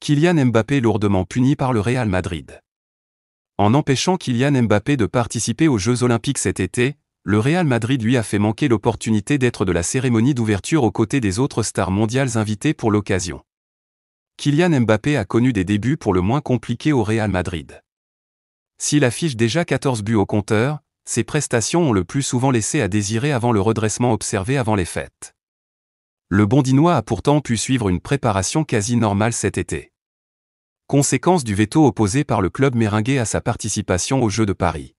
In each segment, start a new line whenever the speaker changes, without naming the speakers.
Kylian Mbappé lourdement puni par le Real Madrid. En empêchant Kylian Mbappé de participer aux Jeux Olympiques cet été, le Real Madrid lui a fait manquer l'opportunité d'être de la cérémonie d'ouverture aux côtés des autres stars mondiales invitées pour l'occasion. Kylian Mbappé a connu des débuts pour le moins compliqués au Real Madrid. S'il affiche déjà 14 buts au compteur, ses prestations ont le plus souvent laissé à désirer avant le redressement observé avant les fêtes. Le Bondinois a pourtant pu suivre une préparation quasi normale cet été. Conséquence du veto opposé par le club merengue à sa participation aux Jeux de Paris.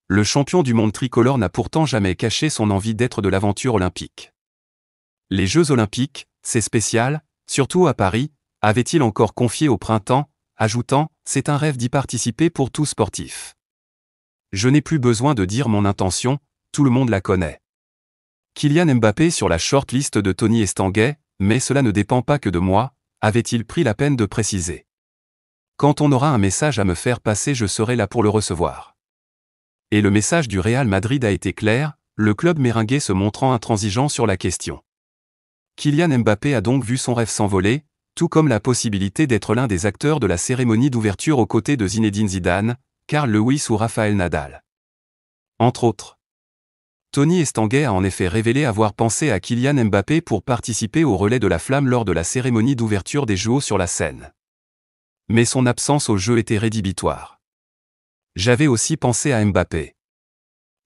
Le champion du monde tricolore n'a pourtant jamais caché son envie d'être de l'aventure olympique. Les Jeux olympiques, c'est spécial, surtout à Paris, avait-il encore confié au printemps, ajoutant « C'est un rêve d'y participer pour tout sportif. Je n'ai plus besoin de dire mon intention, tout le monde la connaît. » Kylian Mbappé sur la short-list de Tony Estanguet, mais cela ne dépend pas que de moi, avait-il pris la peine de préciser. Quand on aura un message à me faire passer, je serai là pour le recevoir. Et le message du Real Madrid a été clair, le club merengue se montrant intransigeant sur la question. Kylian Mbappé a donc vu son rêve s'envoler, tout comme la possibilité d'être l'un des acteurs de la cérémonie d'ouverture aux côtés de Zinedine Zidane, Carl Lewis ou Rafael Nadal. Entre autres. Tony Estanguet a en effet révélé avoir pensé à Kylian Mbappé pour participer au relais de la flamme lors de la cérémonie d'ouverture des JO sur la scène. Mais son absence au jeu était rédhibitoire. J'avais aussi pensé à Mbappé.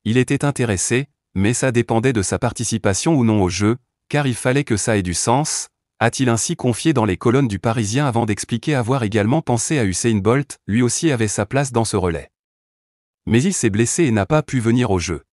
Il était intéressé, mais ça dépendait de sa participation ou non au jeu, car il fallait que ça ait du sens, a-t-il ainsi confié dans les colonnes du Parisien avant d'expliquer avoir également pensé à Usain Bolt, lui aussi avait sa place dans ce relais. Mais il s'est blessé et n'a pas pu venir au jeu.